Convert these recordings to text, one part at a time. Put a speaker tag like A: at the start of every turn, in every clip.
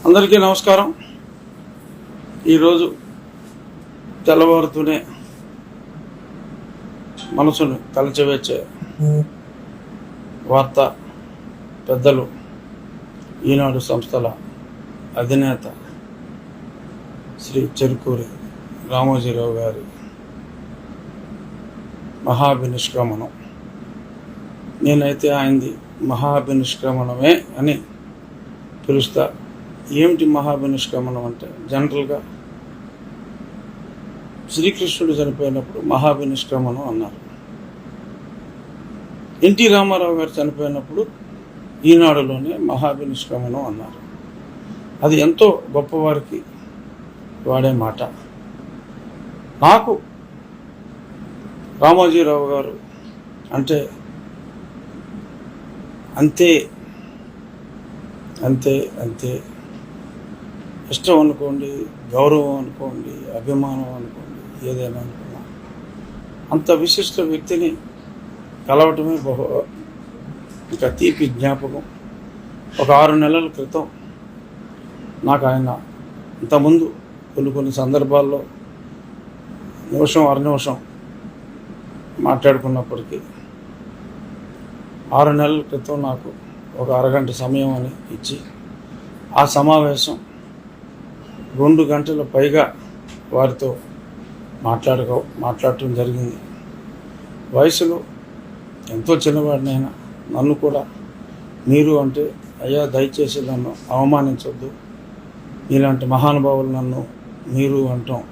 A: అందరికీ నమస్కారం. ఈరోజు తెల్లవారుతూనే మనసును కలిచివేసే వార్త పెద్దలు ఈనాడు సంస్థల అధినేత శ్రీ చెరుకూరి రామోజీరావు గారి మహాభినిష్క్రమణం. నేనైతే ఆయనది మహాభినిష్క్రమణమే అని పిలుస్తా. ఏమిటి మహాభినిష్క్రమణం అంటే, జనరల్గా శ్రీకృష్ణుడు చనిపోయినప్పుడు మహాభినిష్క్రమణం అన్నారు. ఎన్టీ రామారావు గారు చనిపోయినప్పుడు ఈనాడులోనే మహాభినిష్క్రమణం అన్నారు. అది ఎంతో గొప్పవారికి వాడే మాట. నాకు రామోజీరావు గారు అంటే అంతే అంతే అంతే ఇష్టం అనుకోండి, గౌరవం అనుకోండి, అభిమానం అనుకోండి, ఏదైనా అనుకున్నా అంత విశిష్ట వ్యక్తిని కలవటమే ఇంకా తీపి జ్ఞాపకం. ఒక 6 నెలల క్రితం నాకు ఆయన ఇంతకుముందు కొన్ని సందర్భాల్లో నిమిషం అర నిమిషం మాట్లాడుకున్నప్పటికీ 6 నెలల క్రితం నాకు ఒక అరగంట సమయం అని ఇచ్చి ఆ సమావేశం 2 గంటల పైగా వారితో మాట్లాడటం జరిగింది. వయసులో ఎంతో చిన్నవాడినైనా నన్ను కూడా మీరు అంటే, అయ్యా దయచేసి నన్ను అవమానించొద్దు, ఇలాంటి మహానుభావులు నన్ను మీరు అంటాం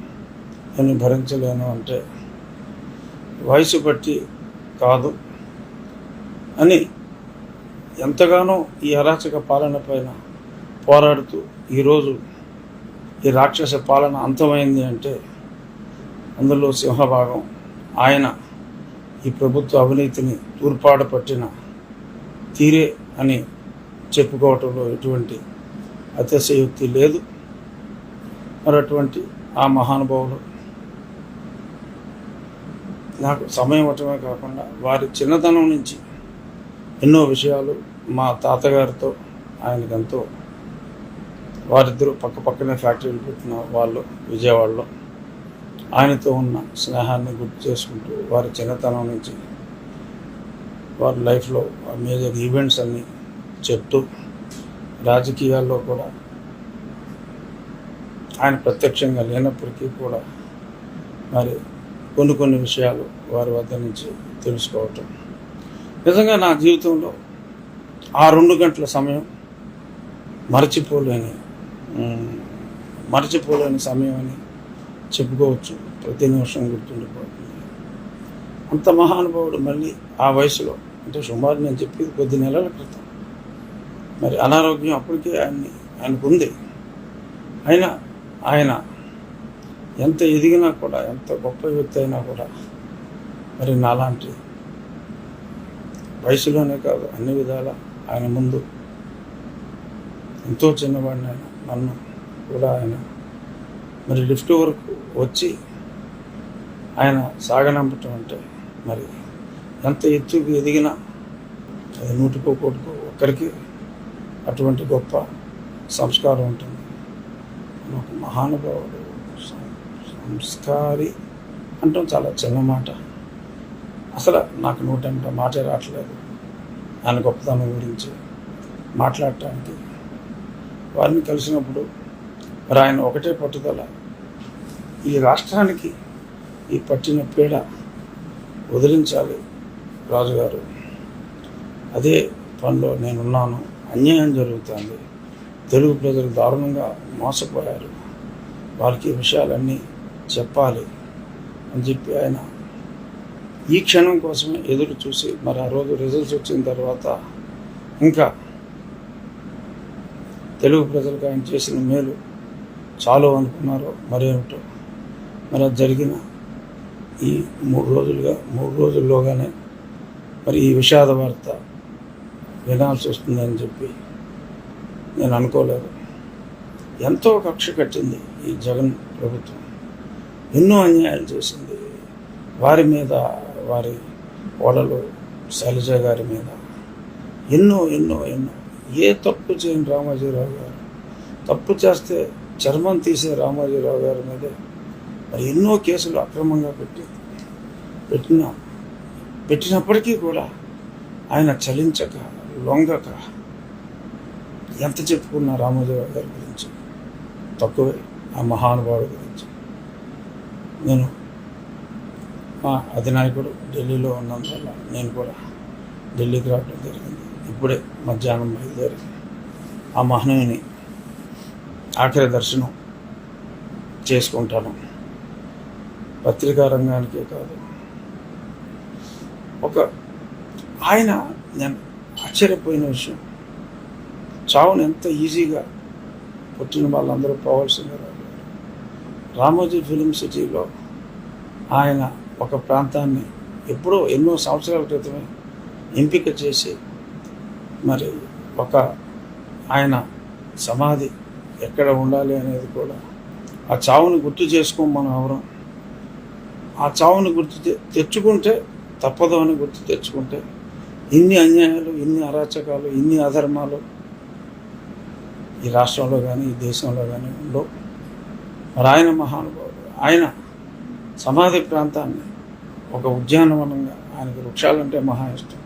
A: నేను భరించలేను అంటే వయసు బట్టి కాదు అని ఎంతగానో ఈ అరాచక పాలన పైన పోరాడుతూ ఈరోజు ఈ రాక్షస పాలన అంతమైంది అంటే అందులో సింహభాగం ఆయన ఈ ప్రభుత్వ అవినీతిని తూర్పాడ పట్టిన తీరే అని చెప్పుకోవటంలో ఎటువంటి అతిశయోక్తి లేదు. మరి అటువంటి ఆ మహానుభావులు నాకు సమయం ఇవ్వటమే కాకుండా వారి చిన్నతనం నుంచి ఎన్నో విషయాలు మా తాతగారితో ఆయనకెంతో, వారిద్దరూ పక్కనే ఫ్యాక్టరీలు పెట్టిన వాళ్ళు విజయవాడలో, ఆయనతో ఉన్న స్నేహాన్ని గుర్తు చేసుకుంటూ వారి చిన్నతనం నుంచి వారి లైఫ్లో మేజర్ ఈవెంట్స్ అన్నీ చెప్తూ, రాజకీయాల్లో కూడా ఆయన ప్రత్యక్షంగా లేనప్పటికీ కూడా మరి కొన్ని విషయాలు వారి వద్ద నుంచి తెలుసుకోవటం నిజంగా నా జీవితంలో ఆ 2 గంటల సమయం మరచిపోలేని సమయం అని చెప్పుకోవచ్చు. ప్రతి నిమిషం గుర్తుండిపోతుంది. అంత మహానుభావుడు మళ్ళీ ఆ వయసులో, అంటే సుమారు నేను చెప్పేది కొద్ది నెలల క్రితం, మరి అనారోగ్యం అప్పటికే ఆయనకు ఉంది. అయినా ఆయన ఎంత ఎదిగినా కూడా, ఎంత గొప్ప వ్యక్తి అయినా కూడా మరి నాలాంటి వయసులోనే కాదు అన్ని విధాల ఆయన ముందు ఎంతో చిన్నవాడిని ఆయన, నన్ను కూడా ఆయన మరి లిఫ్ట్ వరకు వచ్చి ఆయన సాగనంపటం అంటే మరి ఎంత ఎత్తుకు ఎదిగినా అది 100 ఒక్కరికి అటువంటి గొప్ప సంస్కారం ఉంటుంది. ఒక మహానుభావుడు, సంస్కారి అంటాం చాలా చిన్న మాట. అసలు నాకు 100 మాటే రావట్లేదు ఆయన గొప్పతనం గురించి మాట్లాడటానికి. వారిని కలిసినప్పుడు మరి ఆయన ఒకటే పట్టుదల, ఈ రాష్ట్రానికి ఈ పట్టిన పీడ వదిలించాలి రాజుగారు, అదే పనిలో నేనున్నాను, అన్యాయం జరుగుతుంది, తెలుగు ప్రజలు దారుణంగా మోసపోయారు, వారికి ఈ విషయాలన్నీ చెప్పాలి అని చెప్పి ఆయన ఈ క్షణం కోసమే ఎదురు చూసి, మరి ఆ రోజు రిజల్ట్స్ వచ్చిన తర్వాత ఇంకా తెలుగు ప్రజలకు ఆయన చేసిన మేలు చాలు అనుకున్నారో మరేమిటో, మరి అది జరిగిన ఈ 3 రోజుల్లోగానే మరి ఈ విషాద వార్త వినాల్సి వస్తుందని చెప్పి నేను అనుకోలేదు. ఎంతో కక్ష కట్టింది ఈ జగన్ ప్రభుత్వం, ఎన్నో అన్యాయాలు చేసింది వారి మీద, వారి ఓడలు శైలజ గారి మీద ఎన్నో ఎన్నో ఎన్నో. ఏ తప్పు చేయని రామోజీరావు గారు తప్పు చేస్తే చర్మం తీసే రామోజీరావు గారి మీదే మరి ఎన్నో కేసులు అక్రమంగా పెట్టినప్పటికీ కూడా ఆయన చలించక లొంగక ఎంత చెప్పుకున్న రామోజీరావు గారి గురించి తక్కువే. ఆ మహానుభావుడి గురించి నేను మా అధినాయకుడు ఢిల్లీలో ఉన్నందువల్ల నేను కూడా ఢిల్లీకి రావడం జరిగింది. ఇప్పుడే మధ్యాహ్నం బయలుదేరి ఆ మహనీయుని ఆఖరి దర్శనం చేసుకుంటాను. పత్రికా రంగానికే కాదు, ఆయన నేను ఆశ్చర్యపోయిన విషయం, చావును ఎంత ఈజీగా పుట్టిన వాళ్ళందరూ పోవాల్సిందే. రామోజీ ఫిలిం సిటీలో ఆయన ఒక ప్రాంతాన్ని ఎప్పుడో ఎన్నో సంవత్సరాల క్రితమే ఎంపిక చేసి మరి ఆయన సమాధి ఎక్కడ ఉండాలి అనేది కూడా ఆ చావుని గుర్తు చేసుకోం మనం ఎవరం. ఆ చావుని తెచ్చుకుంటే తప్పదు అని గుర్తు తెచ్చుకుంటే ఇన్ని అన్యాయాలు, ఇన్ని అరాచకాలు, ఇన్ని అధర్మాలు ఈ రాష్ట్రంలో కానీ ఈ దేశంలో కానీ ఉండవు. మరి ఆయన మహానుభావుడు, ఆయన సమాధి ప్రాంతాన్ని ఒక ఉద్యానవనంగా, ఆయనకు వృక్షాలంటే మహా ఇష్టం,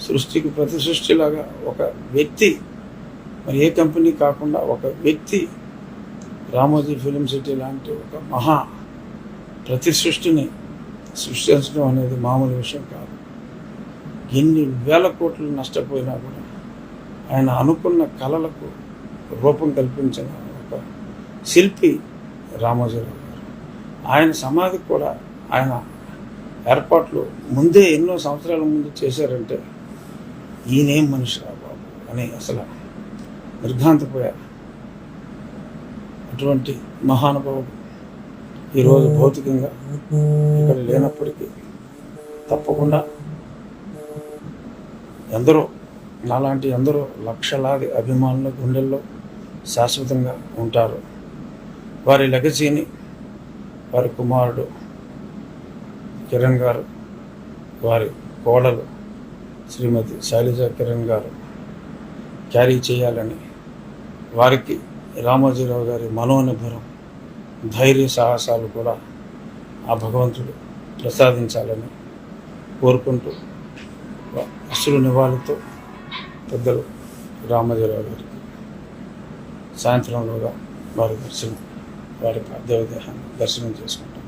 A: సృష్టికి ప్రతి సృష్టిలాగా ఒక వ్యక్తి, మరి ఏ కంపెనీ కాకుండా ఒక వ్యక్తి రామోజీ ఫిలిం సిటీ లాంటి ఒక మహా ప్రతి సృష్టిని సృష్టించడం అనేది మామూలు విషయం కాదు. ఎన్ని వేల కోట్లు నష్టపోయినా కూడా ఆయన అనుకున్న కళలకు రూపం కల్పించిన ఒక శిల్పి రామోజీరావు గారు. ఆయన సమాధికి కూడా ఆయన ఏర్పాట్లు ముందే ఎన్నో సంవత్సరాల ముందు చేశారంటే ఈయనేం మనిషి రా బాబు అని అసలు నిర్ఘాంతపోయారు. అటువంటి మహానుభావుడు ఈరోజు భౌతికంగా ఇక్కడ లేనప్పటికీ తప్పకుండా నాలాంటి ఎందరో లక్షలాది అభిమానుల గుండెల్లో శాశ్వతంగా ఉంటారు. వారి లెగసీని వారి కుమారుడు కిరణ్ గారు, వారి కోడలు శ్రీమతి శైలజ కిరణ్ గారు క్యారీ చేయాలని, వారికి రామోజీరావు గారి మనోనిర్భరం, ధైర్య సాహసాలు కూడా ఆ భగవంతుడు ప్రసాదించాలని కోరుకుంటూ అసలు నివాళితో పెద్దలు రామోజీరావు గారికి సాయంత్రంలోగా వారి పార్థివ దేహాన్ని దర్శనం చేసుకుంటాం.